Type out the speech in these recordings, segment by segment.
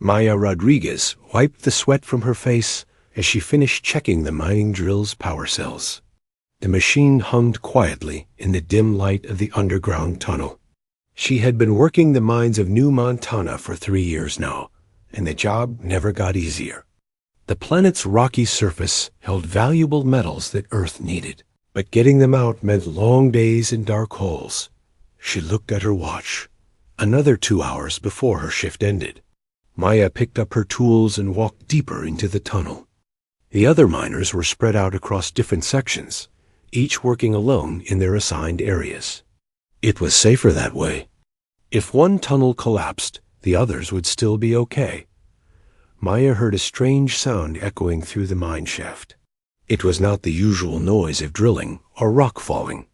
Maya Rodriguez wiped the sweat from her face as she finished checking the mining drill's power cells. The machine hummed quietly in the dim light of the underground tunnel. She had been working the mines of New Montana for 3 years now, and the job never got easier. The planet's rocky surface held valuable metals that Earth needed, but getting them out meant long days in dark holes. She looked at her watch. Another 2 hours before her shift ended. Maya picked up her tools and walked deeper into the tunnel. The other miners were spread out across different sections, each working alone in their assigned areas. It was safer that way. If one tunnel collapsed, the others would still be okay. Maya heard a strange sound echoing through the mine shaft. It was not the usual noise of drilling or rock falling.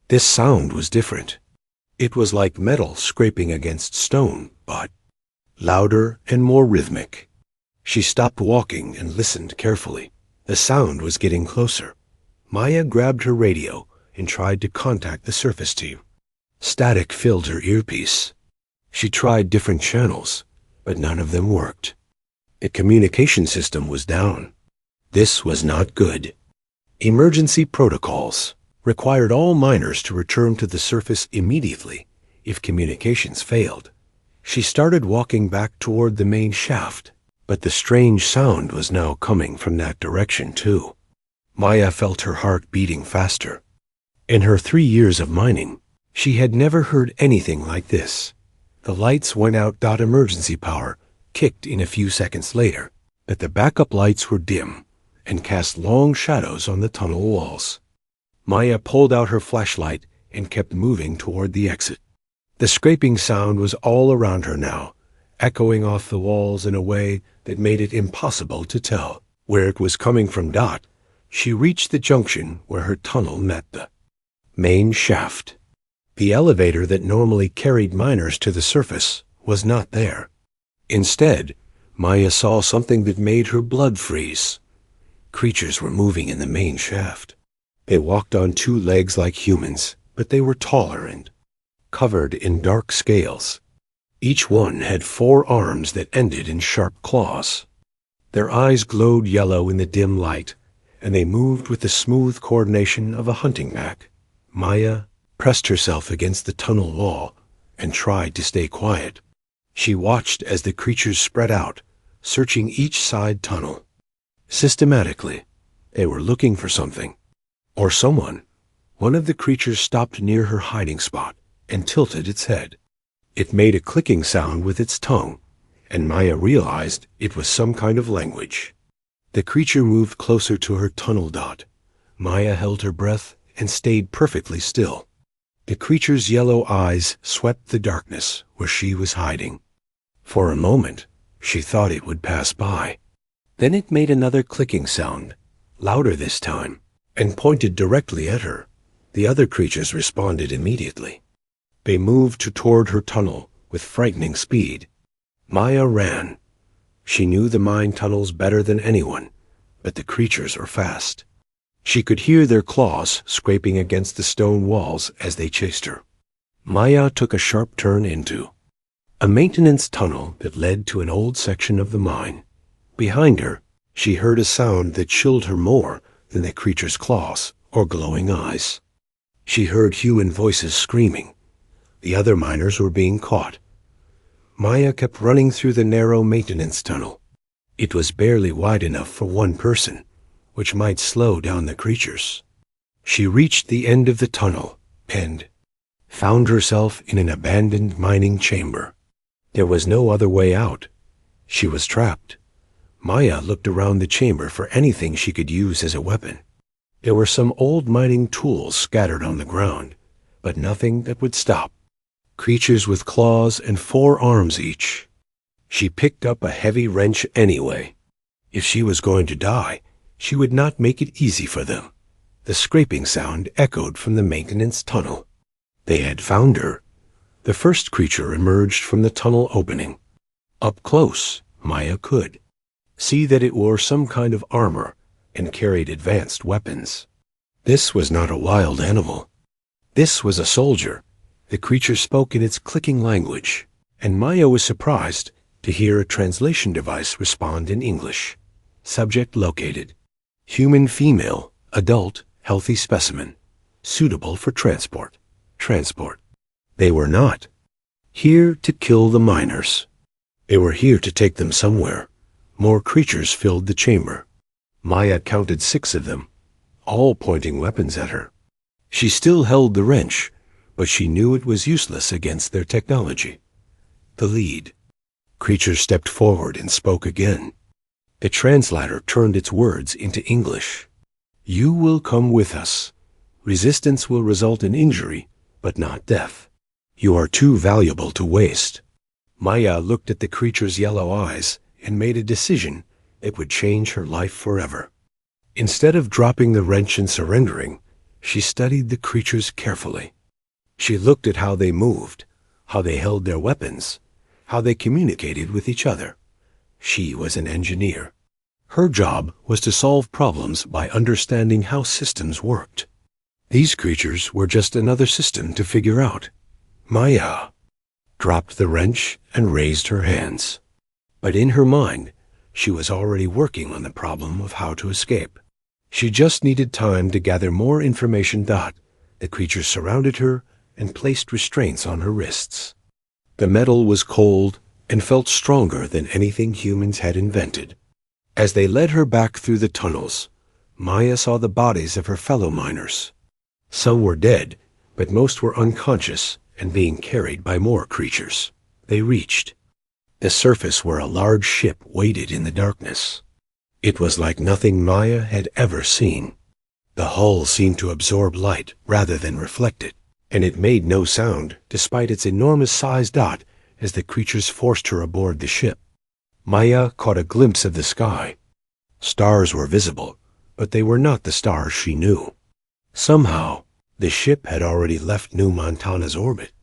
This sound was different. It was like metal scraping against stone, but louder and more rhythmic. She stopped walking and listened carefully. The sound was getting closer. Maya grabbed her radio and tried to contact the surface team. Static filled her earpiece. She tried different channels, but none of them worked. The communication system was down. This was not good. Emergency protocols required all miners to return to the surface immediately if communications failed. She started walking back toward the main shaft, but the strange sound was now coming from that direction too. Maya felt her heart beating faster. In her 3 years of mining, she had never heard anything like this. The lights went out. Emergency power kicked in a few seconds later, but the backup lights were dim and cast long shadows on the tunnel walls. Maya pulled out her flashlight and kept moving toward the exit. The scraping sound was all around her now, echoing off the walls in a way that made it impossible to tell where it was coming from. She reached the junction where her tunnel met the main shaft. The elevator that normally carried miners to the surface was not there. Instead, Maya saw something that made her blood freeze. Creatures were moving in the main shaft. They walked on 2 legs like humans, but they were taller and covered in dark scales. Each one had 4 arms that ended in sharp claws. Their eyes glowed yellow in the dim light, and they moved with the smooth coordination of a hunting pack. Maya pressed herself against the tunnel wall and tried to stay quiet. She watched as the creatures spread out, searching each side tunnel. Systematically, they were looking for something, or someone. One of the creatures stopped near her hiding spot and tilted its head. It made a clicking sound with its tongue, and Maya realized it was some kind of language. The creature moved closer to her tunnel. Maya held her breath and stayed perfectly still. The creature's yellow eyes swept the darkness where she was hiding. For a moment, she thought it would pass by. Then it made another clicking sound, louder this time, and pointed directly at her. The other creatures responded immediately. They moved toward her tunnel with frightening speed. Maya ran. She knew the mine tunnels better than anyone, but the creatures were fast. She could hear their claws scraping against the stone walls as they chased her. Maya took a sharp turn into a maintenance tunnel that led to an old section of the mine. Behind her, she heard a sound that chilled her more than the creature's claws or glowing eyes. She heard human voices screaming. The other miners were being caught. Maya kept running through the narrow maintenance tunnel. It was barely wide enough for one person, which might slow down the creatures. She reached the end of the tunnel and found herself in an abandoned mining chamber. There was no other way out. She was trapped. Maya looked around the chamber for anything she could use as a weapon. There were some old mining tools scattered on the ground, but nothing that would stop creatures with claws and 4 arms each. She picked up a heavy wrench anyway. If she was going to die, she would not make it easy for them. The scraping sound echoed from the maintenance tunnel. They had found her. The first creature emerged from the tunnel opening. Up close, Maya could see that it wore some kind of armor and carried advanced weapons. This was not a wild animal. This was a soldier. The creature spoke in its clicking language, and Maya was surprised to hear a translation device respond in English. Subject located. Human female, adult, healthy specimen. Suitable for transport. Transport. They were not here to kill the miners. They were here to take them somewhere. More creatures filled the chamber. Maya counted 6 of them, all pointing weapons at her. She still held the wrench, but she knew it was useless against their technology. The lead. Creature stepped forward and spoke again. The translator turned its words into English. You will come with us. Resistance will result in injury, but not death. You are too valuable to waste. Maya looked at the creature's yellow eyes and made a decision that would change her life forever. Instead of dropping the wrench and surrendering, she studied the creatures carefully. She looked at how they moved, how they held their weapons, how they communicated with each other. She was an engineer. Her job was to solve problems by understanding how systems worked. These creatures were just another system to figure out. Maya dropped the wrench and raised her hands. But in her mind, she was already working on the problem of how to escape. She just needed time to gather more information. The creatures surrounded her and placed restraints on her wrists. The metal was cold and felt stronger than anything humans had invented. As they led her back through the tunnels, Maya saw the bodies of her fellow miners. Some were dead, but most were unconscious and being carried by more creatures. They reached the surface where a large ship waited in the darkness. It was like nothing Maya had ever seen. The hull seemed to absorb light rather than reflect it, and it made no sound despite its enormous size. As the creatures forced her aboard the ship, Maya caught a glimpse of the sky. Stars were visible, but they were not the stars she knew. Somehow, the ship had already left New Montana's orbit.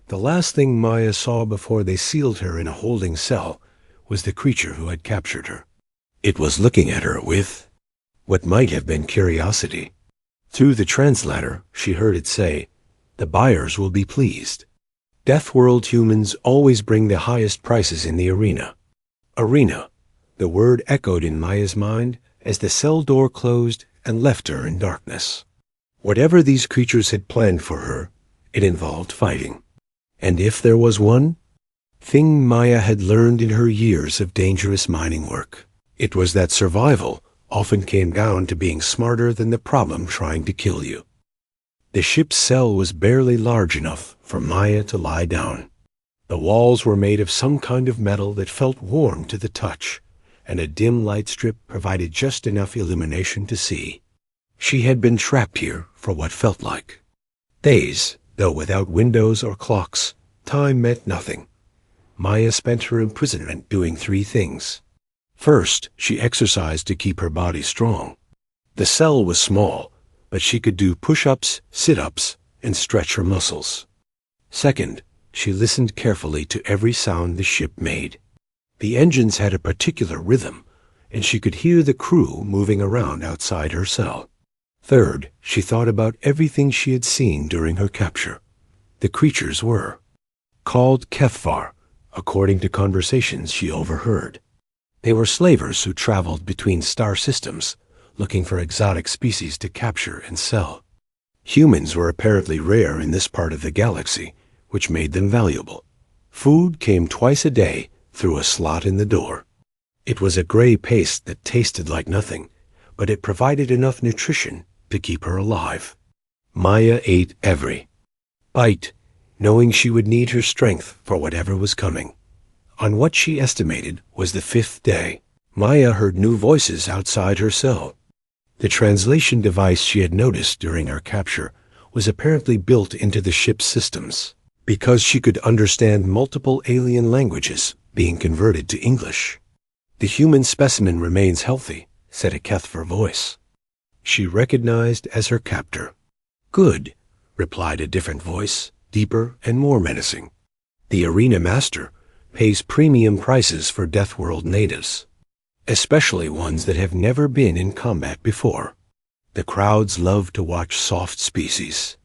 The last thing Maya saw before they sealed her in a holding cell was the creature who had captured her. It was looking at her with what might have been curiosity. Through the translator, she heard it say, "The buyers will be pleased." Deathworld humans always bring the highest prices in the arena. Arena. The word echoed in Maya's mind as the cell door closed and left her in darkness. Whatever these creatures had planned for her, it involved fighting. And if there was one thing Maya had learned in her years of dangerous mining work, it was that survival often came down to being smarter than the problem trying to kill you. The ship's cell was barely large enough for Maya to lie down. The walls were made of some kind of metal that felt warm to the touch, and a dim light strip provided just enough illumination to see. She had been trapped here for what felt like days, though without windows or clocks. Time meant nothing. Maya spent her imprisonment doing 3 things. First, she exercised to keep her body strong. The cell was small, but she could do push-ups, sit-ups, and stretch her muscles. Second, she listened carefully to every sound the ship made. The engines had a particular rhythm, and she could hear the crew moving around outside her cell. Third, she thought about everything she had seen during her capture. The creatures were called Kethvar, according to conversations she overheard. They were slavers who traveled between star systems, looking for exotic species to capture and sell. Humans were apparently rare in this part of the galaxy, which made them valuable. Food came twice a day through a slot in the door. It was a gray paste that tasted like nothing, but it provided enough nutrition to keep her alive. Maya ate every bite, knowing she would need her strength for whatever was coming. On what she estimated was the 5th day, Maya heard new voices outside her cell. The translation device she had noticed during her capture was apparently built into the ship's systems, because she could understand multiple alien languages being converted to English. "The human specimen remains healthy," said a Kethvar voice. She recognized as her captor. "Good," replied a different voice, deeper and more menacing. "The arena master pays premium prices for Deathworld natives, especially ones that have never been in combat before. The crowds love to watch soft species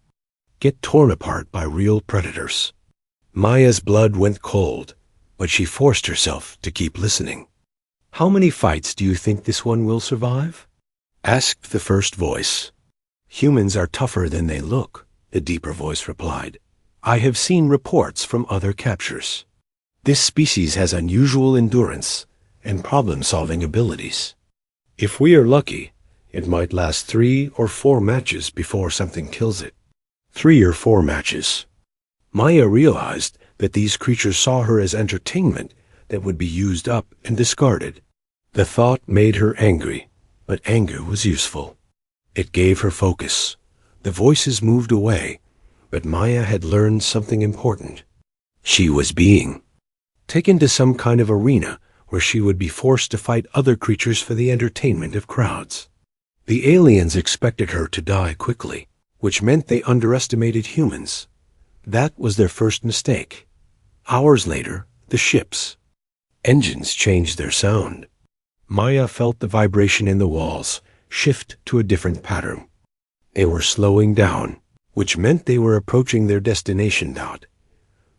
get torn apart by real predators." Maya's blood went cold. but she forced herself to keep listening. "How many fights do you think this one will survive?" asked the first voice. "Humans are tougher than they look," the deeper voice replied. "I have seen reports from other captures. This species has unusual endurance and problem-solving abilities. If we are lucky, it might last 3 or 4 matches before something kills it." 3 or 4 matches. Maya realized that these creatures saw her as entertainment that would be used up and discarded. The thought made her angry, but anger was useful. It gave her focus. The voices moved away, but Maya had learned something important. She was being taken to some kind of arena where she would be forced to fight other creatures for the entertainment of crowds. The aliens expected her to die quickly, which meant they underestimated humans. That was their first mistake. Hours later, the ship's engines changed their sound. Maya felt the vibration in the walls shift to a different pattern. They were slowing down, which meant they were approaching their destination dot.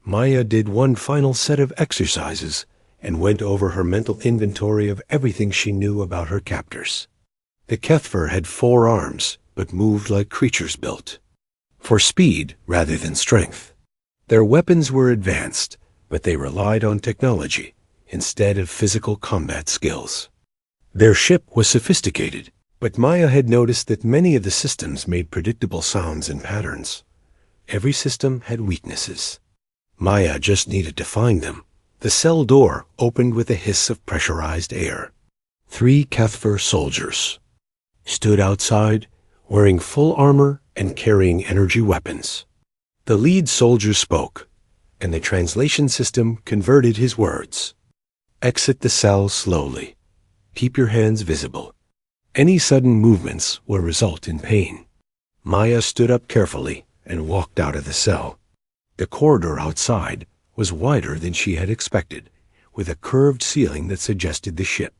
Maya did one final set of exercises and went over her mental inventory of everything she knew about her captors. The Kethver had 4 arms, but moved like creatures built for speed rather than strength. Their weapons were advanced, but they relied on technology instead of physical combat skills. Their ship was sophisticated, but Maya had noticed that many of the systems made predictable sounds and patterns. Every system had weaknesses. Maya just needed to find them. The cell door opened with a hiss of pressurized air. 3 Kethver soldiers stood outside, wearing full armor and carrying energy weapons. The lead soldier spoke, and the translation system converted his words. "Exit the cell slowly. Keep your hands visible. Any sudden movements will result in pain." Maya stood up carefully and walked out of the cell. The corridor outside was wider than she had expected, with a curved ceiling that suggested the ship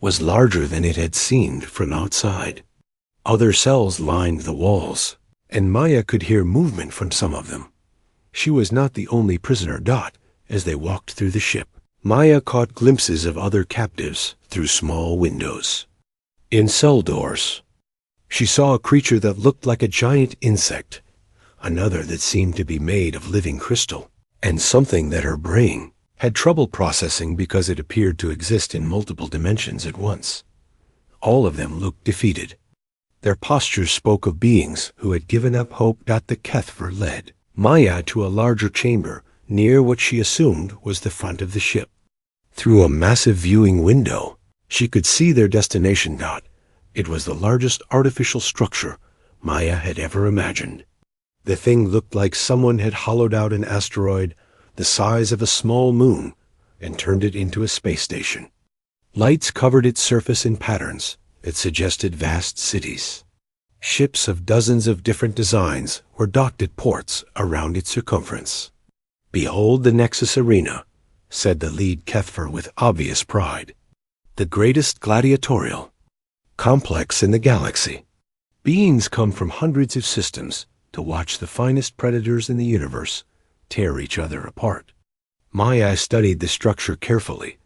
was larger than it had seemed from outside. Other cells lined the walls, and Maya could hear movement from some of them. She was not the only prisoner. As they walked through the ship, Maya caught glimpses of other captives through small windows. In cell doors, she saw a creature that looked like a giant insect, another that seemed to be made of living crystal, and something that her brain had trouble processing because it appeared to exist in multiple dimensions at once. All of them looked defeated. Their postures spoke of beings who had given up hope. The Kethver led Maya to a larger chamber near what she assumed was the front of the ship. Through a massive viewing window, she could see their destination. It was the largest artificial structure Maya had ever imagined. The thing looked like someone had hollowed out an asteroid the size of a small moon and turned it into a space station. Lights covered its surface in patterns that suggested vast cities. Ships of dozens of different designs were docked at ports around its circumference. "Behold the Nexus Arena," said the lead Kethver with obvious pride. "The greatest gladiatorial complex in the galaxy. Beings come from hundreds of systems to watch the finest predators in the universe tear each other apart." Maya studied the structure carefully,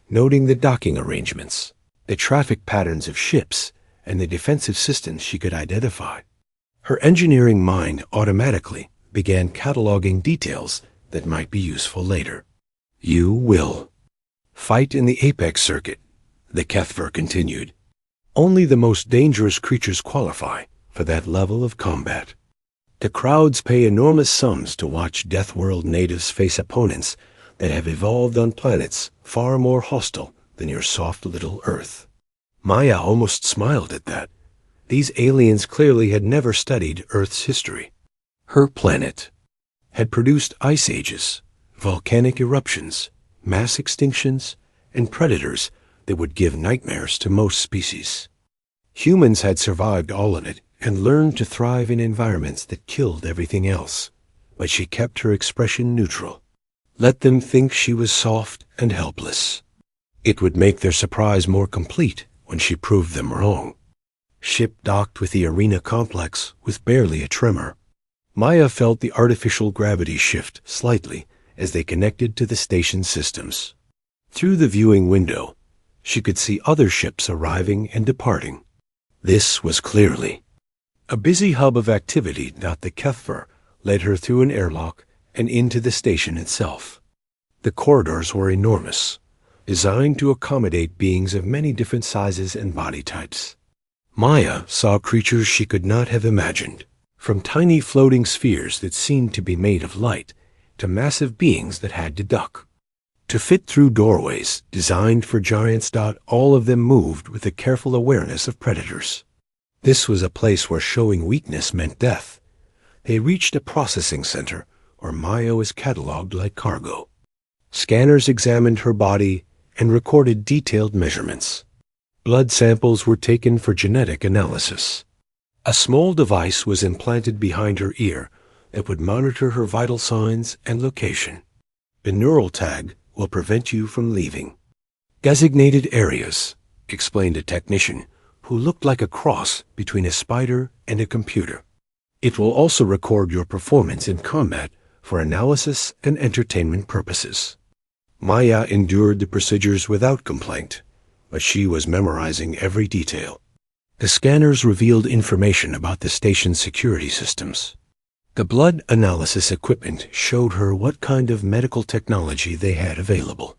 noting the docking arrangements, the traffic patterns of ships, and the defensive systems she could identify. Her engineering mind automatically began cataloging details that might be useful later. "You will fight in the apex circuit," the Kethver continued. "Only the most dangerous creatures qualify for that level of combat. The crowds pay enormous sums to watch Deathworld natives face opponents that have evolved on planets far more hostile than your soft little Earth." Maya almost smiled at that. These aliens clearly had never studied Earth's history. Her planet had produced ice ages, volcanic eruptions, mass extinctions, and predators that would give nightmares to most species. Humans had survived all of it and learned to thrive in environments that killed everything else, but she kept her expression neutral. Let them think she was soft and helpless. It would make their surprise more complete when she proved them wrong. Ship docked with the arena complex with barely a tremor. Maya felt the artificial gravity shift slightly as they connected to the station systems. Through the viewing window, she could see other ships arriving and departing. This was clearly a busy hub of activity. The HFY led her through an airlock and into the station itself. The corridors were enormous, designed to accommodate beings of many different sizes and body types. Maya saw creatures she could not have imagined, from tiny floating spheres that seemed to be made of light to massive beings that had to duck, to fit through doorways designed for giants. All of them moved with a careful awareness of predators. This was a place where showing weakness meant death. They reached a processing center where Maya was cataloged like cargo. Scanners examined her body and recorded detailed measurements. Blood samples were taken for genetic analysis. A small device was implanted behind her ear that would monitor her vital signs and location. The neural tag will prevent you from leaving designated areas, explained a technician who looked like a cross between a spider and a computer. It will also record your performance in combat for analysis and entertainment purposes. Maya endured the procedures without complaint, but she was memorizing every detail. The scanners revealed information about the station's security systems. The blood analysis equipment showed her what kind of medical technology they had available.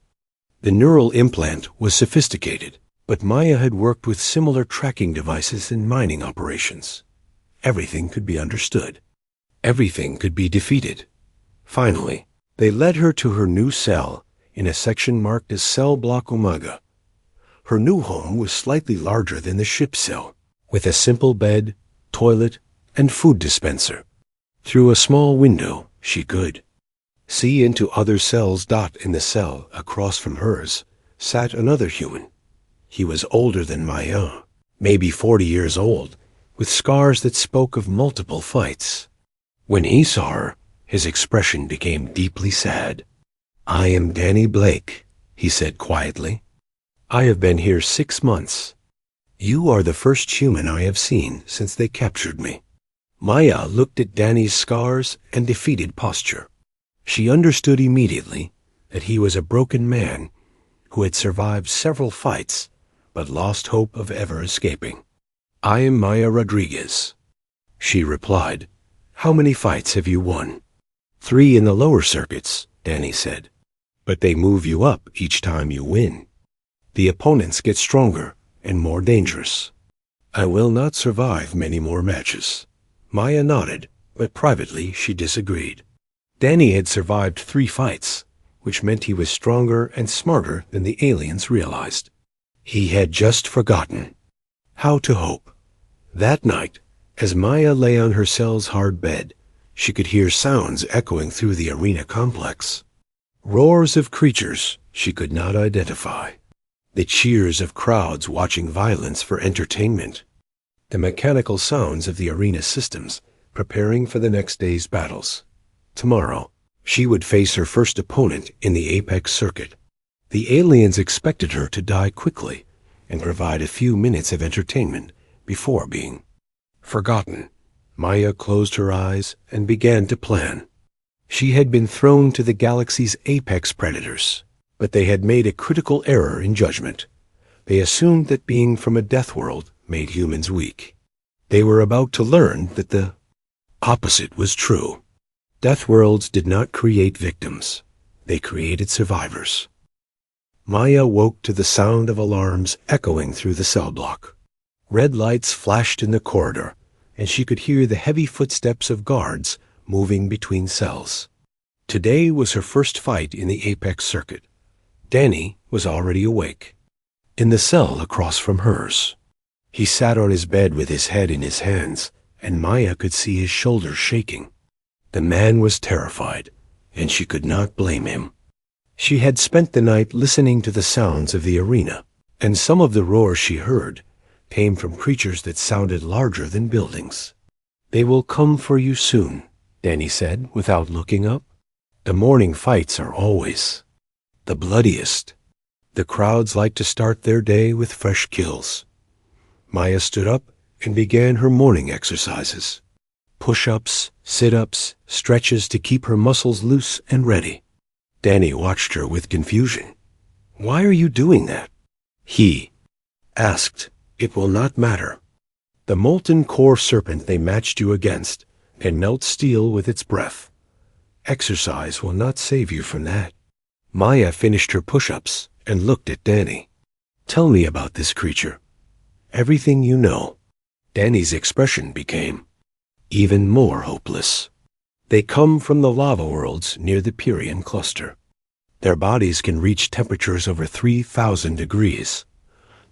The neural implant was sophisticated, but Maya had worked with similar tracking devices in mining operations. Everything could be understood. Everything could be defeated. Finally, they led her to her new cell in a section marked as Cell Block Omega. Her new home was slightly larger than the ship's cell, with a simple bed, toilet, and food dispenser. Through a small window, she could see into other cells. In the cell across from hers sat another human. He was older than Maya, maybe 40 years old, with scars that spoke of multiple fights. When he saw her, his expression became deeply sad. "I am Danny Blake," he said quietly. "I have been here 6 months. You are the first human I have seen since they captured me." Maya looked at Danny's scars and defeated posture. She understood immediately that he was a broken man who had survived several fights but lost hope of ever escaping. "I am Maya Rodriguez," she replied. "How many fights have you won?" 3 in the lower circuits, Danny said. "But they move you up each time you win. The opponents get stronger and more dangerous." "I will not survive many more matches." Maya nodded, but privately she disagreed. Danny had survived 3 fights, which meant he was stronger and smarter than the aliens realized. He had just forgotten how to hope. That night, as Maya lay on her cell's hard bed, she could hear sounds echoing through the arena complex. Roars of creatures she could not identify. The cheers of crowds watching violence for entertainment. The mechanical sounds of the arena systems preparing for the next day's battles. Tomorrow, she would face her first opponent in the Apex circuit. The aliens expected her to die quickly and provide a few minutes of entertainment before being forgotten. Maya closed her eyes and began to plan. She had been thrown to the galaxy's apex predators, but they had made a critical error in judgment. They assumed that being from a death world made humans weak. They were about to learn that the opposite was true. Death worlds did not create victims. They created survivors. Maya woke to the sound of alarms echoing through the cell block. Red lights flashed in the corridor, and she could hear the heavy footsteps of guards moving between cells. Today was her first fight in the Apex circuit. Danny was already awake. In the cell across from hers. He sat on his bed with his head in his hands, and Maya could see his shoulders shaking. The man was terrified, and she could not blame him. She had spent the night listening to the sounds of the arena, and some of the roars she heard came from creatures that sounded larger than buildings. "They will come for you soon," Danny said without looking up. "The morning fights are always the bloodiest. The crowds like to start their day with fresh kills." Maya stood up and began her morning exercises. Push-ups, sit-ups, stretches to keep her muscles loose and ready. Danny watched her with confusion. Why are you doing that? He asked. It will not matter. The molten core serpent they matched you against can melt steel with its breath. Exercise will not save you from that. Maya finished her push-ups and looked at Danny. Tell me about this creature. Everything you know. Danny's expression became even more hopeless. They come from the lava worlds near the Pyrean cluster. Their bodies can reach temperatures over 3,000 degrees.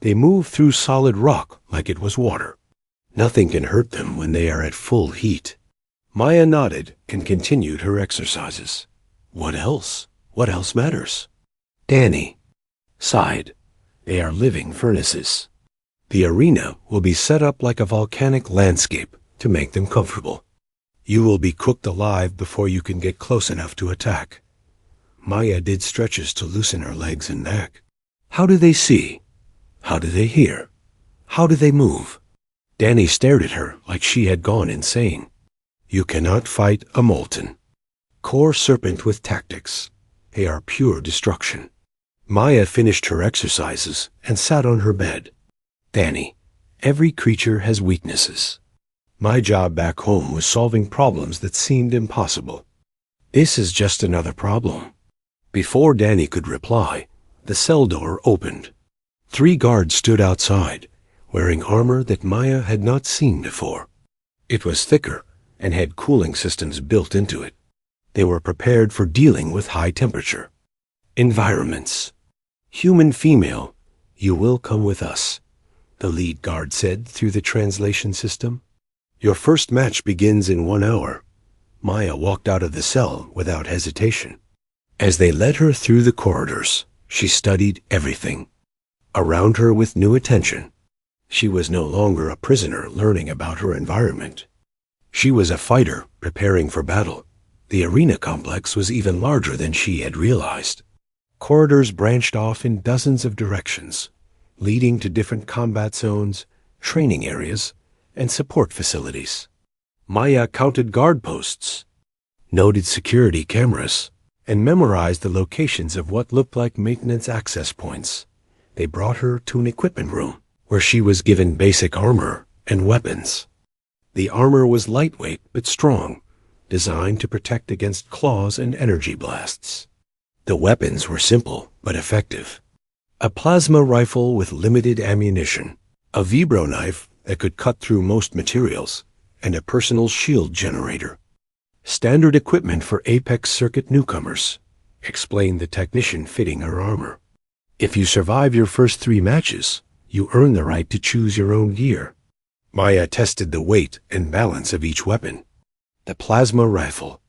They move through solid rock like it was water. Nothing can hurt them when they are at full heat. Maya nodded and continued her exercises. What else? What else matters? Danny sighed. They are living furnaces. The arena will be set up like a volcanic landscape to make them comfortable. You will be cooked alive before you can get close enough to attack. Maya did stretches to loosen her legs and neck. How do they see? How do they hear? How do they move? Danny stared at her like she had gone insane. You cannot fight a molten core serpent with tactics. They are pure destruction. Maya finished her exercises and sat on her bed. Danny, every creature has weaknesses. My job back home was solving problems that seemed impossible. This is just another problem. Before Danny could reply, the cell door opened. 3 guards stood outside, wearing armor that Maya had not seen before. It was thicker and had cooling systems built into it. They were prepared for dealing with high temperature environments. Human female, you will come with us, the lead guard said through the translation system. Your first match begins in 1 hour. Maya walked out of the cell without hesitation. As they led her through the corridors, she studied everything around her with new attention. She was no longer a prisoner learning about her environment. She was a fighter preparing for battle. The arena complex was even larger than she had realized. Corridors branched off in dozens of directions, leading to different combat zones, training areas, and support facilities. Maya counted guard posts, noted security cameras, and memorized the locations of what looked like maintenance access points. They brought her to an equipment room, where she was given basic armor and weapons. The armor was lightweight but strong, designed to protect against claws and energy blasts. The weapons were simple but effective. A plasma rifle with limited ammunition, a vibro knife that could cut through most materials, and a personal shield generator. Standard equipment for Apex Circuit newcomers, explained the technician fitting her armor. If you survive your first 3 matches, you earn the right to choose your own gear. Maya tested the weight and balance of each weapon. The plasma rifle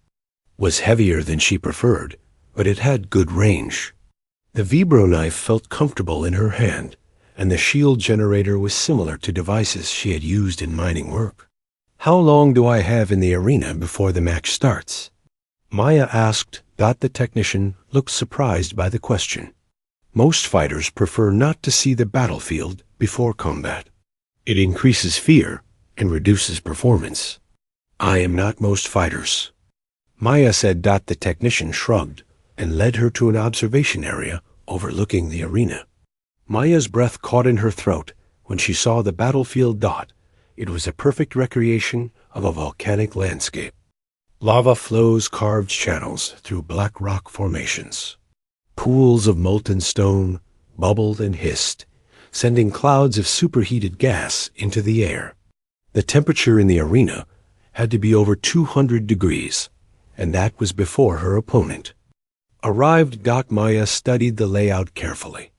was heavier than she preferred, but it had good range. The vibro knife felt comfortable in her hand, and the shield generator was similar to devices she had used in mining work. How long do I have in the arena before the match starts? Maya asked. The technician looked surprised by the question. Most fighters prefer not to see the battlefield before combat. It increases fear and reduces performance. I am not most fighters. Maya said. The technician shrugged and led her to an observation area overlooking the arena. Maya's breath caught in her throat when she saw the battlefield dot. It was a perfect recreation of a volcanic landscape. Lava flows carved channels through black rock formations. Pools of molten stone bubbled and hissed, sending clouds of superheated gas into the air. The temperature in the arena had to be over 200 degrees, and that was before her opponent. Arrived. Maya studied the layout carefully.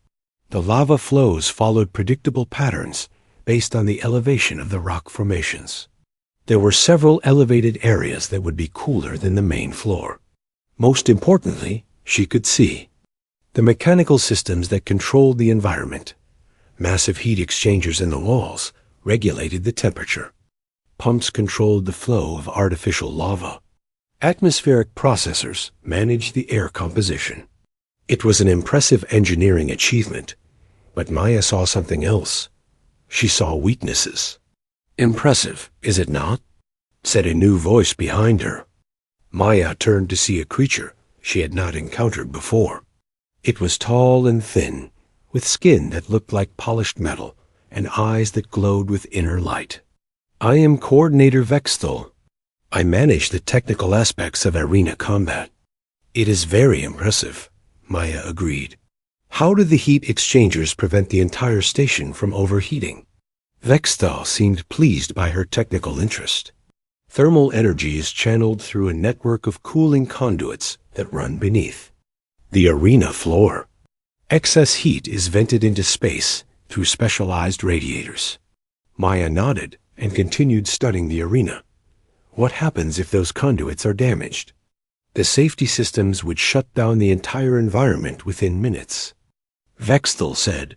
The lava flows followed predictable patterns based on the elevation of the rock formations. There were several elevated areas that would be cooler than the main floor. Most importantly, she could see the mechanical systems that controlled the environment. Massive heat exchangers in the walls regulated the temperature. Pumps controlled the flow of artificial lava. Atmospheric processors managed the air composition. It was an impressive engineering achievement, but Maya saw something else. She saw weaknesses. Impressive, is it not? Said a new voice behind her. Maya turned to see a creature she had not encountered before. It was tall and thin, with skin that looked like polished metal and eyes that glowed with inner light. "I am Coordinator Vexthal. I manage the technical aspects of arena combat." "It is very impressive," Maya agreed. "How do the heat exchangers prevent the entire station from overheating?" Vexthal seemed pleased by her technical interest. "Thermal energy is channeled through a network of cooling conduits that run beneath the arena floor. Excess heat is vented into space through specialized radiators." Maya nodded and continued studying the arena. "What happens if those conduits are damaged?" "The safety systems would shut down the entire environment within minutes," Vexthal said.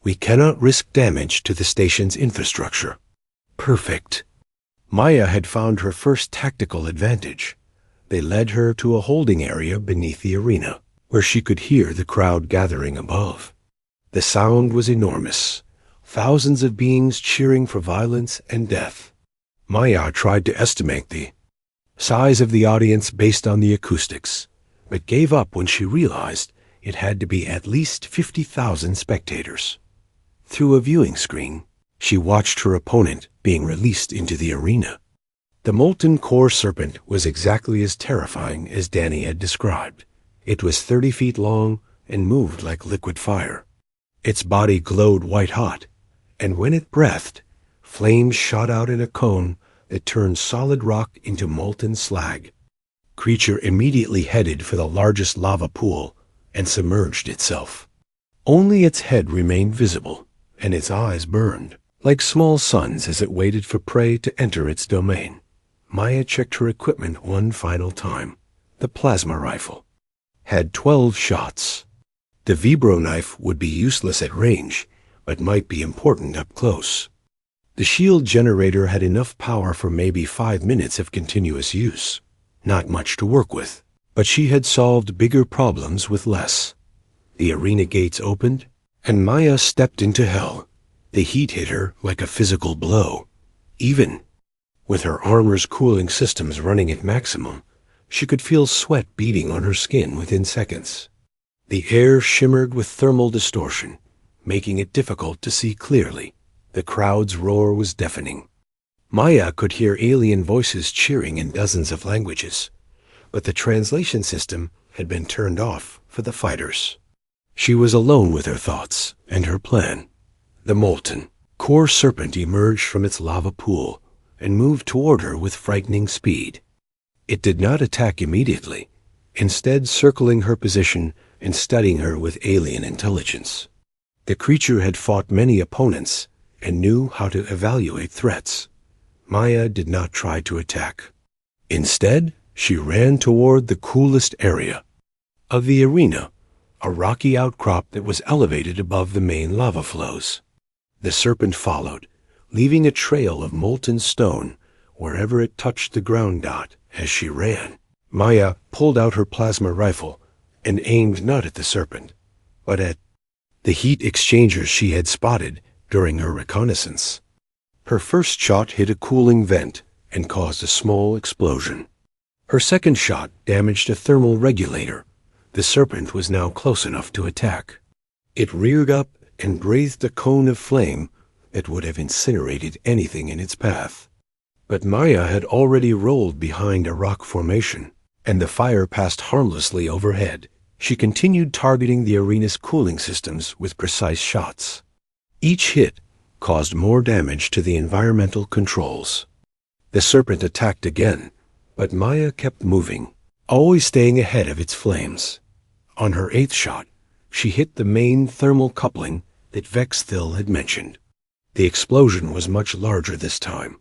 "We cannot risk damage to the station's infrastructure." "Perfect." Maya had found her first tactical advantage. They led her to a holding area beneath the arena, where she could hear the crowd gathering above. The sound was enormous, thousands of beings cheering for violence and death. Maya tried to estimate the size of the audience based on the acoustics, but gave up when she realized it had to be at least 50,000 spectators. Through a viewing screen, she watched her opponent being released into the arena. The molten core serpent was exactly as terrifying as Danny had described. It was 30 feet long and moved like liquid fire. Its body glowed white-hot, and when it breathed, flames shot out in a cone that turned solid rock into molten slag. Creature immediately headed for the largest lava pool and submerged itself. Only its head remained visible, and its eyes burned like small suns as it waited for prey to enter its domain. Maya checked her equipment one final time. The plasma rifle had 12 shots. The vibro knife would be useless at range, but might be important up close. The shield generator had enough power for maybe 5 minutes of continuous use. Not much to work with, but she had solved bigger problems with less. The arena gates opened, and Maya stepped into hell. The heat hit her like a physical blow. Even with her armor's cooling systems running at maximum, she could feel sweat beading on her skin within seconds. The air shimmered with thermal distortion, making it difficult to see clearly. The crowd's roar was deafening. Maya could hear alien voices cheering in dozens of languages, but the translation system had been turned off for the fighters. She was alone with her thoughts and her plan. The molten core serpent emerged from its lava pool and moved toward her with frightening speed. It did not attack immediately, instead circling her position and studying her with alien intelligence. The creature had fought many opponents and knew how to evaluate threats. Maya did not try to attack. Instead, she ran toward the coolest area of the arena, a rocky outcrop that was elevated above the main lava flows. The serpent followed, leaving a trail of molten stone wherever it touched the ground dot as she ran. Maya pulled out her plasma rifle and aimed not at the serpent, but at the heat exchangers she had spotted during her reconnaissance. Her first shot hit a cooling vent and caused a small explosion. Her second shot damaged a thermal regulator. The serpent was now close enough to attack. It reared up and breathed a cone of flame that would have incinerated anything in its path. But Maya had already rolled behind a rock formation, and the fire passed harmlessly overhead. She continued targeting the arena's cooling systems with precise shots. Each hit caused more damage to the environmental controls. The serpent attacked again, but Maya kept moving, always staying ahead of its flames. On her 8th shot, she hit the main thermal coupling that Vexthal had mentioned. The explosion was much larger this time,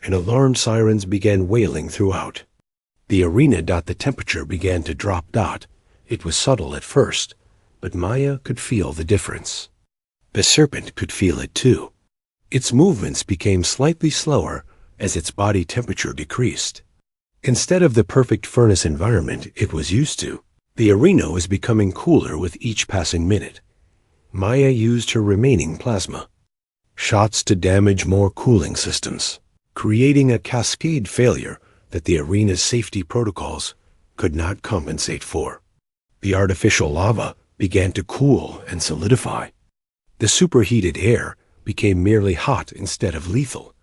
and alarm sirens began wailing throughout. The arena dot the temperature began to drop dot. It was subtle at first, but Maya could feel the difference. The serpent could feel it too. Its movements became slightly slower as its body temperature decreased. Instead of the perfect furnace environment it was used to, the arena was becoming cooler with each passing minute. Maya used her remaining plasma shots to damage more cooling systems, creating a cascade failure that the arena's safety protocols could not compensate for. The artificial lava began to cool and solidify. The superheated air became merely hot instead of lethal.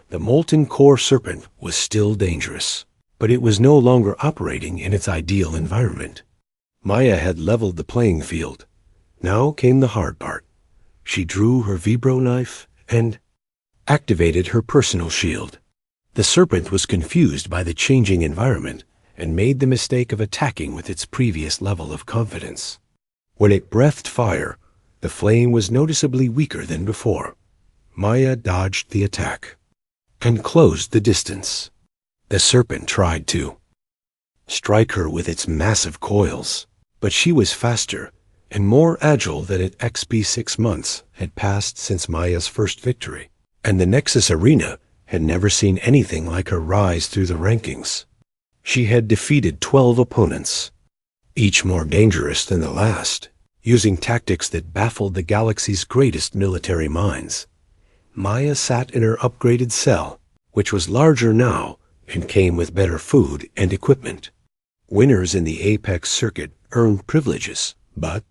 The molten core serpent was still dangerous, but it was no longer operating in its ideal environment. Maya had leveled the playing field. Now came the hard part. She drew her vibro knife and activated her personal shield. The serpent was confused by the changing environment and made the mistake of attacking with its previous level of confidence. When it breathed fire, the flame was noticeably weaker than before. Maya dodged the attack and closed the distance. The serpent tried to strike her with its massive coils, but she was faster and more agile than at XP 6 months had passed since Maya's first victory, and the Nexus Arena had never seen anything like her rise through the rankings. She had defeated 12 opponents, each more dangerous than the last, using tactics that baffled the galaxy's greatest military minds. Maya sat in her upgraded cell, which was larger now and came with better food and equipment. Winners in the Apex circuit earned privileges, but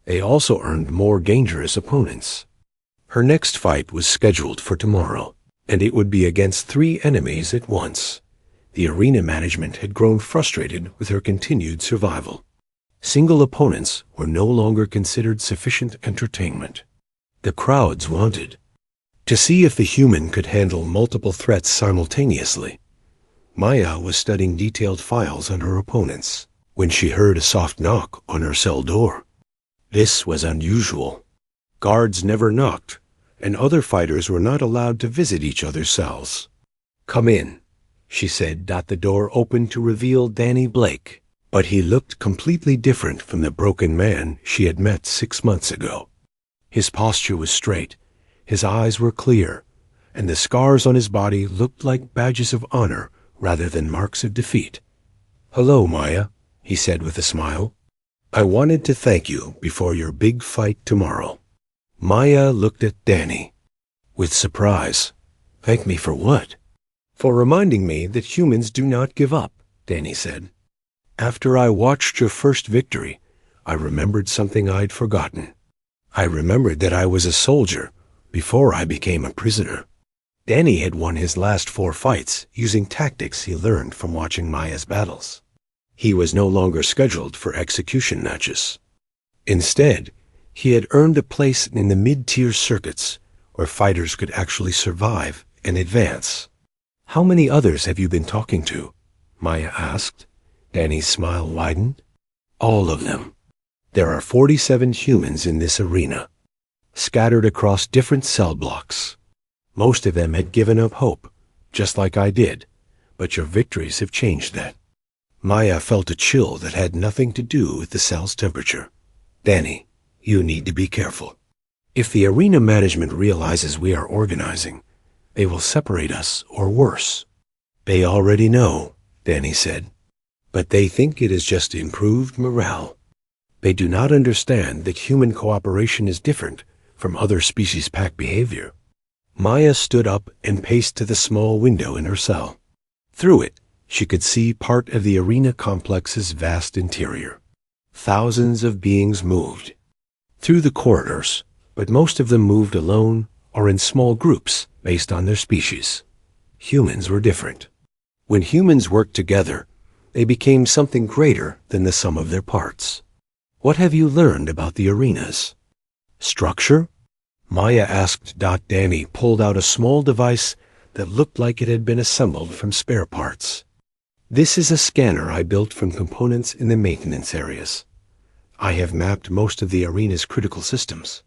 they also earned more dangerous opponents. Her next fight was scheduled for tomorrow, and it would be against 3 enemies at once. The arena management had grown frustrated with her continued survival. Single opponents were no longer considered sufficient entertainment. The crowds wanted to see if the human could handle multiple threats simultaneously. Maya was studying detailed files on her opponents when she heard a soft knock on her cell door. This was unusual. Guards never knocked, and other fighters were not allowed to visit each other's cells. "Come in," she said. The door opened to reveal Danny Blake, but he looked completely different from the broken man she had met 6 months ago. His posture was straight, his eyes were clear, and the scars on his body looked like badges of honor rather than marks of defeat. "Hello, Maya," he said with a smile. "I wanted to thank you before your big fight tomorrow." Maya looked at Danny with surprise. "Thank me for what?" "For reminding me that humans do not give up," Danny said. "After I watched your first victory, I remembered something I'd forgotten. I remembered that I was a soldier before I became a prisoner." Danny had won his last 4 fights using tactics he learned from watching Maya's battles. He was no longer scheduled for execution matches. Instead, he had earned a place in the mid-tier circuits where fighters could actually survive and advance. "How many others have you been talking to?" Maya asked. Danny's smile widened. "All of them. There are 47 humans in this arena, scattered across different cell blocks. Most of them had given up hope, just like I did, but your victories have changed that." Maya felt a chill that had nothing to do with the cell's temperature. "Danny, you need to be careful. If the arena management realizes we are organizing, they will separate us or worse." "They already know," Danny said, "but they think it is just improved morale. They do not understand that human cooperation is different from other species pack behavior." Maya stood up and paced to the small window in her cell. Through it, she could see part of the arena complex's vast interior. Thousands of beings moved through the corridors, but most of them moved alone or in small groups based on their species. Humans were different. When humans worked together, they became something greater than the sum of their parts. "What have you learned about the arenas?" "Structure?" Maya asked. Danny pulled out a small device that looked like it had been assembled from spare parts. "This is a scanner I built from components in the maintenance areas. I have mapped most of the arena's critical systems."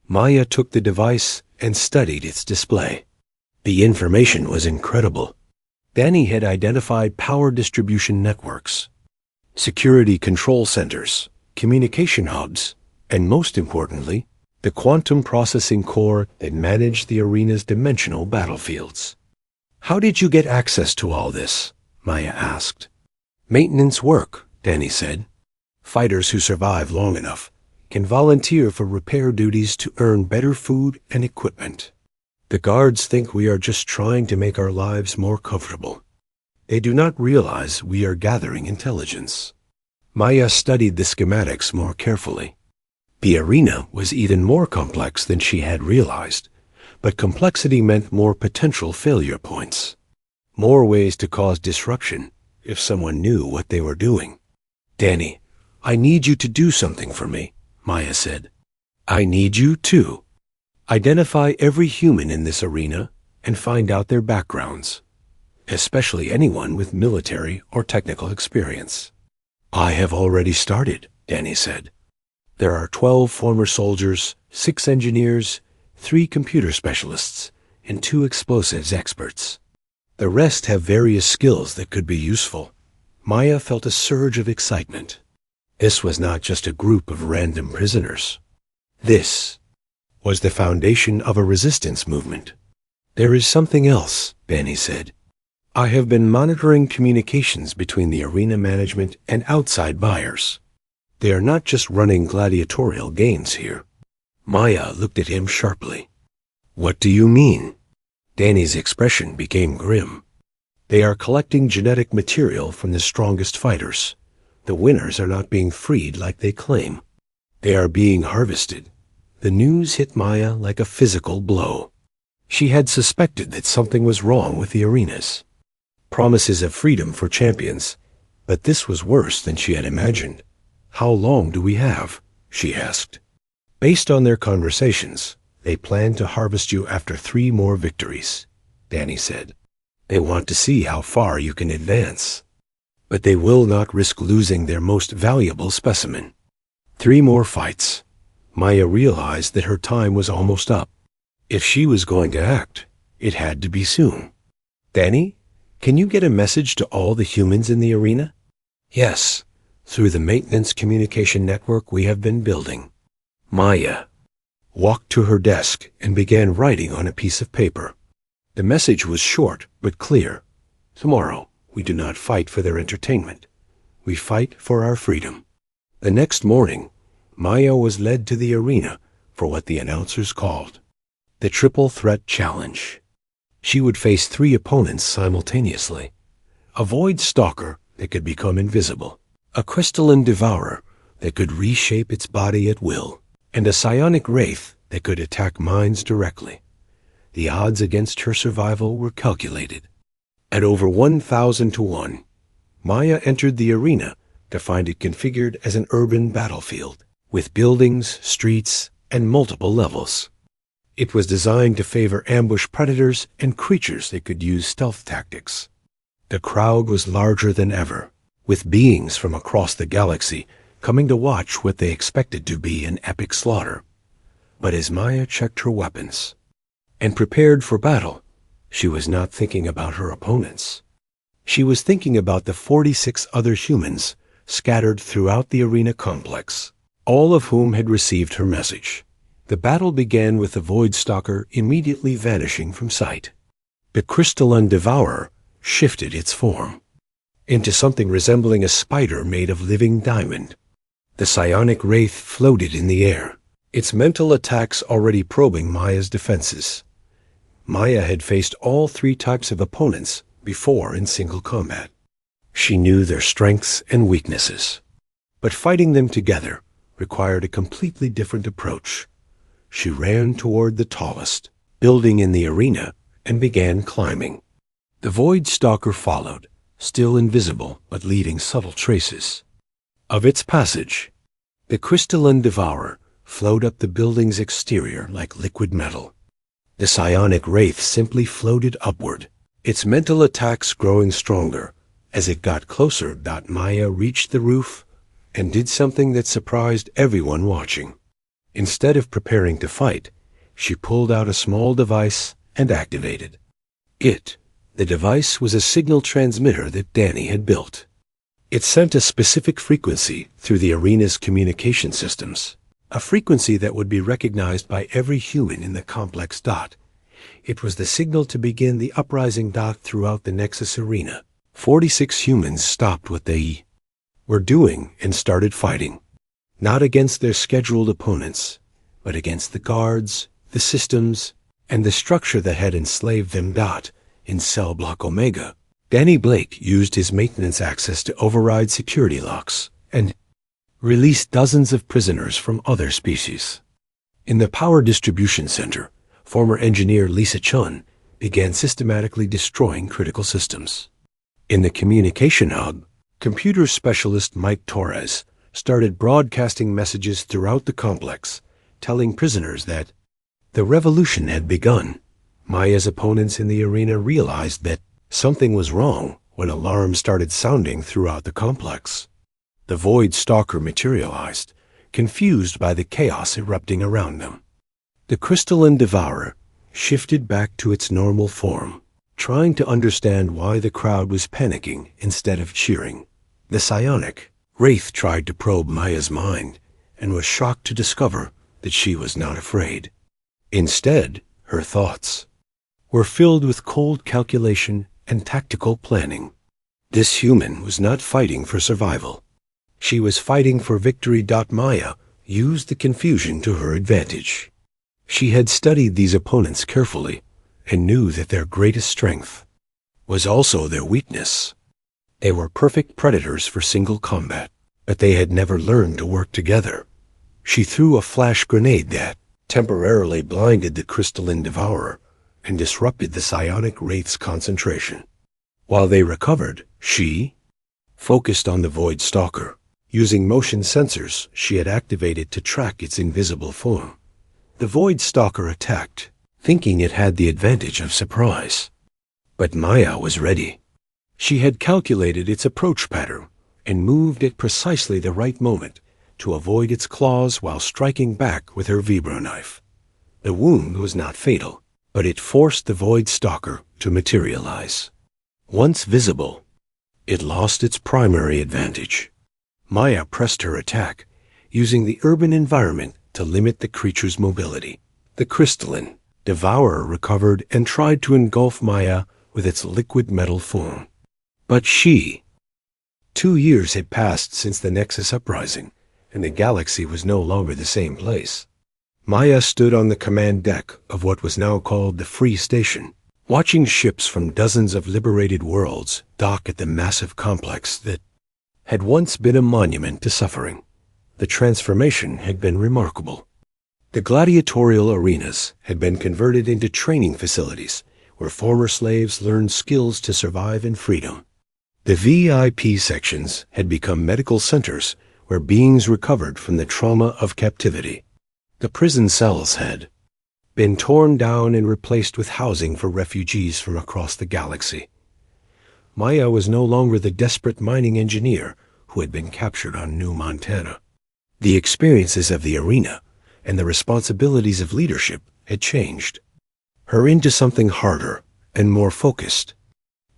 Maya took the device and studied its display. The information was incredible. Danny had identified power distribution networks, security control centers, communication hubs, and most importantly, the quantum processing core that managed the arena's dimensional battlefields. "How did you get access to all this?" Maya asked. "Maintenance work," Danny said. "Fighters who survive long enough can volunteer for repair duties to earn better food and equipment. The guards think we are just trying to make our lives more comfortable. They do not realize we are gathering intelligence. Maya studied the schematics more carefully. The arena was even more complex than she had realized, but complexity meant more potential failure points, more ways to cause disruption if someone knew what they were doing. "Danny, I need you to do something for me," Maya said. "I need you too. Identify every human in this arena and find out their backgrounds, especially anyone with military or technical experience." "I have already started," Danny said. "There are 12 former soldiers, 6 engineers, 3 computer specialists, and 2 explosives experts. The rest have various skills that could be useful." Maya felt a surge of excitement. This was not just a group of random prisoners. This was the foundation of a resistance movement. "There is something else," Danny said. "I have been monitoring communications between the arena management and outside buyers. They are not just running gladiatorial games here." Maya looked at him sharply. "What do you mean?" Danny's expression became grim. "They are collecting genetic material from the strongest fighters. The winners are not being freed like they claim. They are being harvested." The news hit Maya like a physical blow. She had suspected that something was wrong with the arenas. Promises of freedom for champions, but this was worse than she had imagined. "How long do we have?" she asked. "Based on their conversations, they plan to harvest you after 3 more victories," Danny said. "They want to see how far you can advance. But they will not risk losing their most valuable specimen." 3 more fights. Maya realized that her time was almost up. If she was going to act, it had to be soon. "Danny, can you get a message to all the humans in the arena?" "Yes, through the maintenance communication network we have been building." Maya walked to her desk and began writing on a piece of paper. The message was short but clear. "Tomorrow, we do not fight for their entertainment. We fight for our freedom." The next morning, Maya was led to the arena for what the announcers called the Triple Threat Challenge. She would face 3 opponents simultaneously: a Void Stalker that could become invisible, a Crystalline Devourer that could reshape its body at will, and a Psionic Wraith that could attack minds directly. The odds against her survival were calculated. At over 1,000 to 1, Maya entered the arena to find it configured as an urban battlefield, with buildings, streets, and multiple levels. It was designed to favor ambush predators and creatures that could use stealth tactics. The crowd was larger than ever, with beings from across the galaxy coming to watch what they expected to be an epic slaughter. But as Maya checked her weapons and prepared for battle, she was not thinking about her opponents. She was thinking about the 46 other humans scattered throughout the arena complex, all of whom had received her message. The battle began with the Void Stalker immediately vanishing from sight. The Crystalline Devourer shifted its form into something resembling a spider made of living diamond. The Psionic Wraith floated in the air, its mental attacks already probing Maya's defenses. Maya had faced all 3 types of opponents before in single combat. She knew their strengths and weaknesses, but fighting them together required a completely different approach. She ran toward the tallest building in the arena and began climbing. The Void Stalker followed, still invisible but leaving subtle traces of its passage. The Crystalline Devourer flowed up the building's exterior like liquid metal. The Psionic Wraith simply floated upward, its mental attacks growing stronger. As it got closer, Maya reached the roof and did something that surprised everyone watching. Instead of preparing to fight, she pulled out a small device and activated it. The device was a signal transmitter that Danny had built. It sent a specific frequency through the arena's communication systems, a frequency that would be recognized by every human in the complex dot. It was the signal to begin the uprising throughout the Nexus arena. 46 humans stopped what they were doing and started fighting, not against their scheduled opponents, but against the guards, the systems, and the structure that had enslaved them. In Cell Block Omega, Danny Blake used his maintenance access to override security locks and release dozens of prisoners from other species. In the Power Distribution Center, former engineer Lisa Chun began systematically destroying critical systems. In the Communication Hub, computer specialist Mike Torres started broadcasting messages throughout the complex, telling prisoners that the revolution had begun. Maya's opponents in the arena realized that something was wrong when alarms started sounding throughout the complex. The Void Stalker materialized, confused by the chaos erupting around them. The Crystalline Devourer shifted back to its normal form, trying to understand why the crowd was panicking instead of cheering. The Psionic Wraith tried to probe Maya's mind and was shocked to discover that she was not afraid. Instead, her thoughts were filled with cold calculation and tactical planning. This human was not fighting for survival. She was fighting for victory. Maya used the confusion to her advantage. She had studied these opponents carefully and knew that their greatest strength was also their weakness. They were perfect predators for single combat, but they had never learned to work together. She threw a flash grenade that temporarily blinded the Crystalline Devourer and disrupted the Psionic Wraith's concentration. While they recovered, she focused on the Void Stalker, using motion sensors she had activated to track its invisible form. The Void Stalker attacked, thinking it had the advantage of surprise. But Maya was ready. She had calculated its approach pattern and moved at precisely the right moment to avoid its claws while striking back with her vibro knife. The wound was not fatal, but it forced the Void Stalker to materialize. Once visible, it lost its primary advantage. Maya pressed her attack, using the urban environment to limit the creature's mobility. The Crystalline Devourer recovered and tried to engulf Maya with its liquid metal form. But 2 years had passed since the Nexus Uprising, and the galaxy was no longer the same place. Maya stood on the command deck of what was now called the Free Station, watching ships from dozens of liberated worlds dock at the massive complex that had once been a monument to suffering. The transformation had been remarkable. The gladiatorial arenas had been converted into training facilities where former slaves learned skills to survive in freedom. The VIP sections had become medical centers where beings recovered from the trauma of captivity. The prison cells had been torn down and replaced with housing for refugees from across the galaxy. Maya was no longer the desperate mining engineer who had been captured on New Montana. The experiences of the arena and the responsibilities of leadership had changed her into something harder and more focused.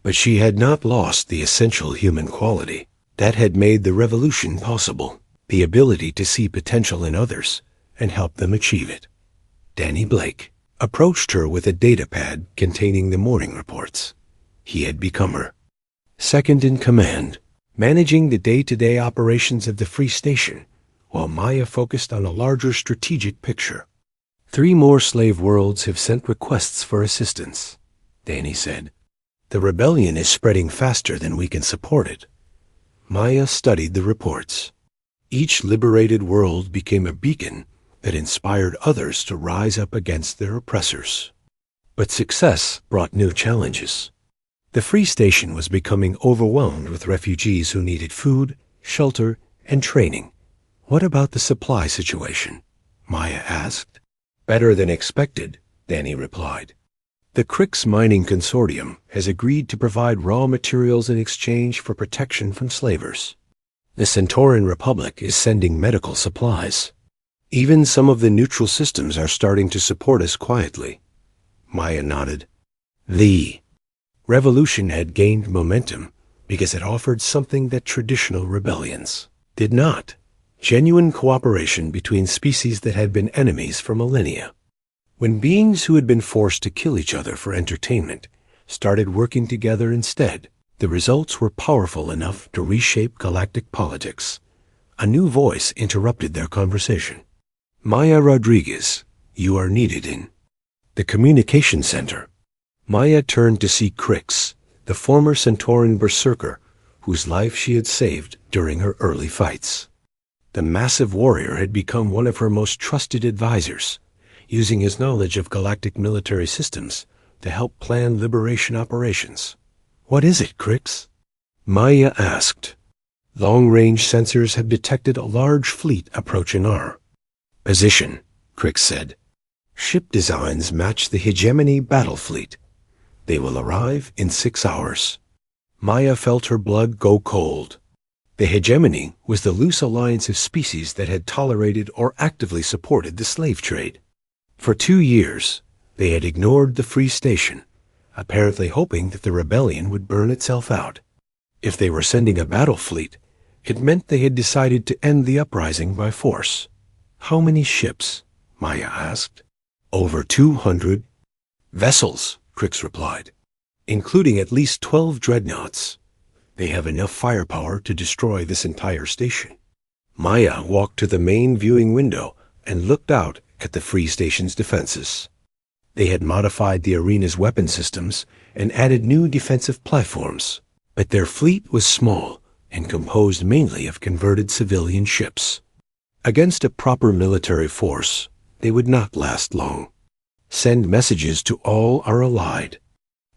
But she had not lost the essential human quality that had made the revolution possible, the ability to see potential in others and help them achieve it. Danny Blake approached her with a datapad containing the morning reports. He had become her second in command, managing the day-to-day operations of the Free Station, while Maya focused on a larger strategic picture. 3 more slave worlds have sent requests for assistance, Danny said. The rebellion is spreading faster than we can support it. Maya studied the reports. Each liberated world became a beacon that inspired others to rise up against their oppressors. But success brought new challenges. The Free Station was becoming overwhelmed with refugees who needed food, shelter, and training. What about the supply situation? Maya asked. Better than expected, Danny replied. The Crix Mining Consortium has agreed to provide raw materials in exchange for protection from slavers. The Centauran Republic is sending medical supplies. Even some of the neutral systems are starting to support us quietly. Maya nodded. The revolution had gained momentum because it offered something that traditional rebellions did not: genuine cooperation between species that had been enemies for millennia. When beings who had been forced to kill each other for entertainment started working together instead, the results were powerful enough to reshape galactic politics. A new voice interrupted their conversation. Maya Rodriguez, you are needed in the communication center. Maya turned to see Crix, the former Centauran berserker whose life she had saved during her early fights. The massive warrior had become one of her most trusted advisors, using his knowledge of galactic military systems to help plan liberation operations. "What is it, Crix?" Maya asked. "Long-range sensors have detected a large fleet approaching our position," Crix said. "Ship designs match the hegemony battle fleet. They will arrive in 6 hours." Maya felt her blood go cold. The hegemony was the loose alliance of species that had tolerated or actively supported the slave trade. For 2 years, they had ignored the Free Station, apparently hoping that the rebellion would burn itself out. If they were sending a battle fleet, it meant they had decided to end the uprising by force. "How many ships?" Maya asked. "Over 200 vessels," Crix replied, "including at least 12 dreadnoughts. They have enough firepower to destroy this entire station." Maya walked to the main viewing window and looked out at the Free Station's defenses. They had modified the arena's weapon systems and added new defensive platforms, but their fleet was small and composed mainly of converted civilian ships. Against a proper military force, they would not last long. "Send messages to all our allied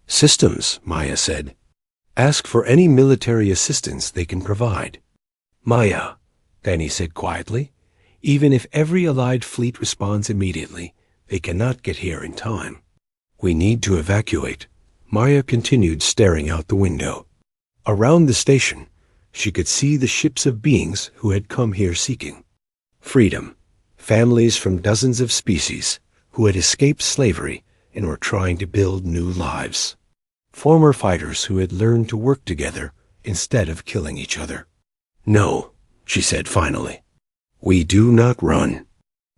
systems," Maya said. "Ask for any military assistance they can provide." "Maya," Danny said quietly, "even if every allied fleet responds immediately, they cannot get here in time. We need to evacuate." Maya continued staring out the window. Around the station, she could see the ships of beings who had come here seeking freedom, families from dozens of species who had escaped slavery and were trying to build new lives. Former fighters who had learned to work together instead of killing each other. "No," she said finally. "We do not run.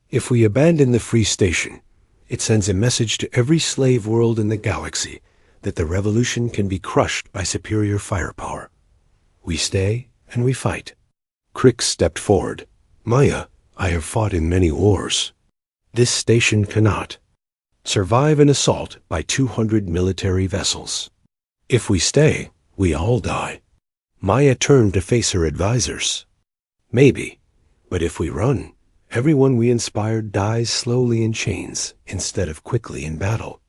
If we abandon the Free Station, it sends a message to every slave world in the galaxy that the revolution can be crushed by superior firepower. We stay and we fight." Crix stepped forward. "Maya, I have fought in many wars. This station cannot survive an assault by 200 military vessels. If we stay, we all die." Maya turned to face her advisors. "Maybe, but if we run, everyone we inspired dies slowly in chains instead of quickly in battle.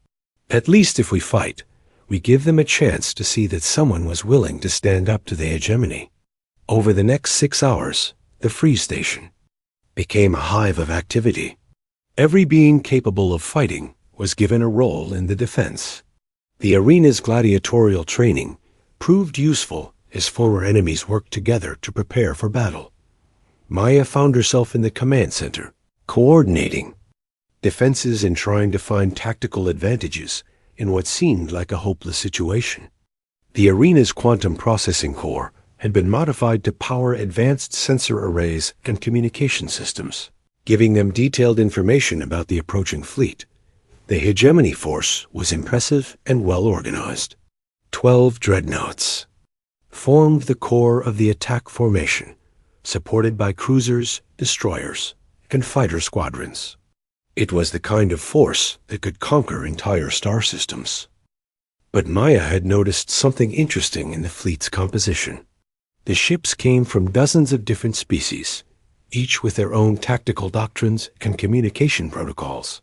At least if we fight, we give them a chance to see that someone was willing to stand up to the hegemony." Over the next 6 hours, the Free Station became a hive of activity. Every being capable of fighting was given a role in the defense. The arena's gladiatorial training proved useful as former enemies worked together to prepare for battle. Maya found herself in the command center, coordinating defenses and trying to find tactical advantages in what seemed like a hopeless situation. The arena's quantum processing core had been modified to power advanced sensor arrays and communication systems, giving them detailed information about the approaching fleet. The hegemony force was impressive and well organized. 12 dreadnoughts formed the core of the attack formation, supported by cruisers, destroyers, and fighter squadrons. It was the kind of force that could conquer entire star systems. But Maya had noticed something interesting in the fleet's composition. The ships came from dozens of different species, each with their own tactical doctrines and communication protocols.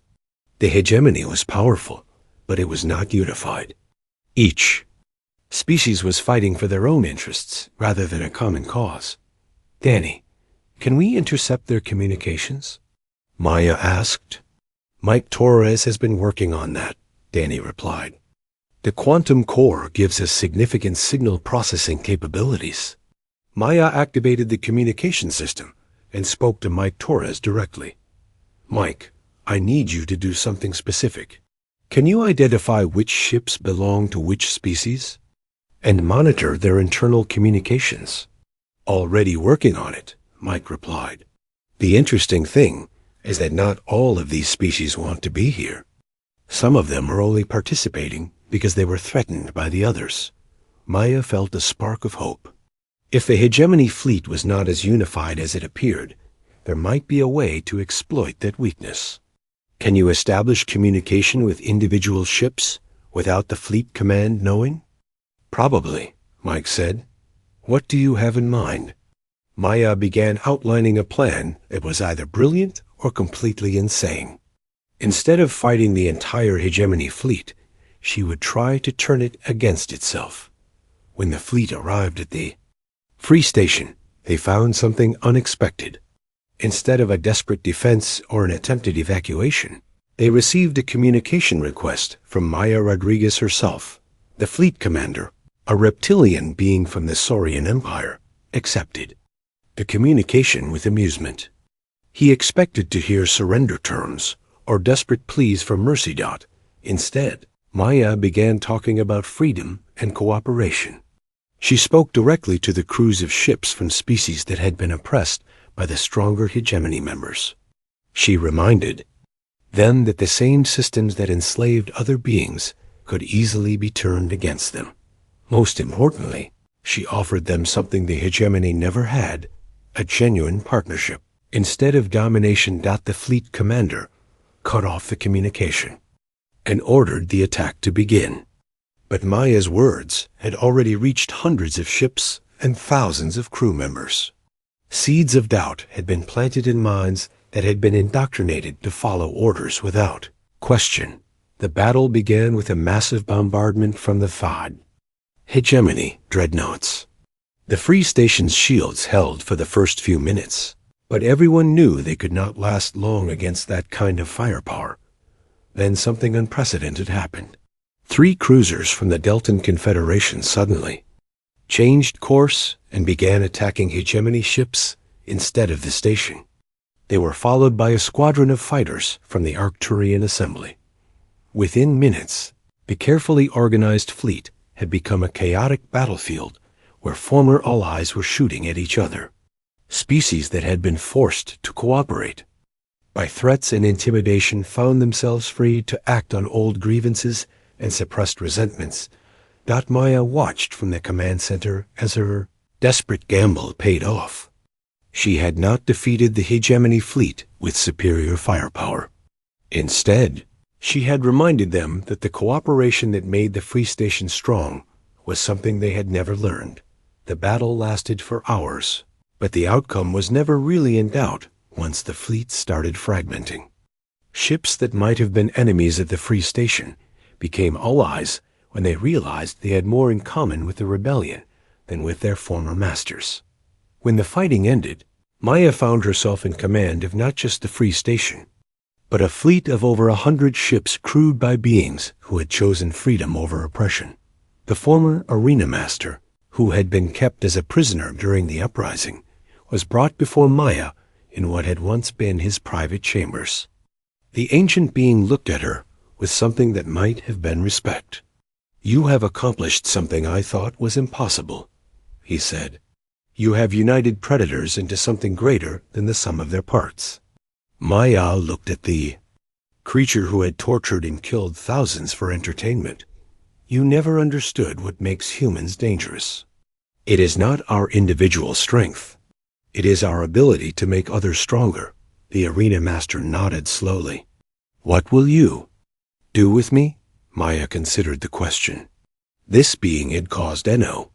The hegemony was powerful, but it was not unified. Each species was fighting for their own interests rather than a common cause. "Danny, can we intercept their communications?" Maya asked. "Mike Torres has been working on that," Danny replied. "The quantum core gives us significant signal processing capabilities." Maya activated the communication system and spoke to Mike Torres directly. "Mike, I need you to do something specific. Can you identify which ships belong to which species and monitor their internal communications?" "Already working on it," Mike replied. "The interesting thing is that not all of these species want to be here. Some of them are only participating because they were threatened by the others." Maya felt a spark of hope. If the hegemony fleet was not as unified as it appeared, there might be a way to exploit that weakness. "Can you establish communication with individual ships without the fleet command knowing?" Probably, Mike said. What do you have in mind? Maya began outlining a plan that was either brilliant or completely insane. Instead of fighting the entire hegemony fleet, she would try to turn it against itself. When the fleet arrived at the free station, they found something unexpected. Instead of a desperate defense or an attempted evacuation, they received a communication request from Maya Rodriguez herself. The fleet commander, a reptilian being from the Saurian Empire, accepted the communication with amusement. He expected to hear surrender terms or desperate pleas for mercy. Instead, Maya began talking about freedom and cooperation. She spoke directly to the crews of ships from species that had been oppressed by the stronger hegemony members. She reminded them that the same systems that enslaved other beings could easily be turned against them. Most importantly, she offered them something the hegemony never had, a genuine partnership. Instead of domination, the fleet commander cut off the communication and ordered the attack to begin. But Maya's words had already reached hundreds of ships and thousands of crew members. Seeds of doubt had been planted in minds that had been indoctrinated to follow orders without question. The battle began with a massive bombardment from the FOD hegemony dreadnoughts. The free station's shields held for the first few minutes, but everyone knew they could not last long against that kind of firepower. Then something unprecedented happened. 3 cruisers from the Deltan Confederation suddenly changed course and began attacking hegemony ships instead of the station. They were followed by a squadron of fighters from the Arcturian Assembly. Within minutes, the carefully organized fleet had become a chaotic battlefield where former allies were shooting at each other. Species that had been forced to cooperate by threats and intimidation found themselves free to act on old grievances and suppressed resentments. Maya watched from the command center as her desperate gamble paid off. She had not defeated the hegemony fleet with superior firepower. Instead, she had reminded them that the cooperation that made the free station strong was something they had never learned. The battle lasted for hours, but the outcome was never really in doubt once the fleet started fragmenting. Ships that might have been enemies at the free station became allies when they realized they had more in common with the rebellion than with their former masters. When the fighting ended, Maya found herself in command of not just the free station, but a fleet of over 100 ships crewed by beings who had chosen freedom over oppression. The former arena master, who had been kept as a prisoner during the uprising, was brought before Maya in what had once been his private chambers. The ancient being looked at her with something that might have been respect. "You have accomplished something I thought was impossible," he said. "You have united predators into something greater than the sum of their parts." Maya looked at the creature who had tortured and killed thousands for entertainment. "You never understood what makes humans dangerous. It is not our individual strength. It is our ability to make others stronger." The arena master nodded slowly. "What will you do with me?" Maya considered the question. This being had caused Eno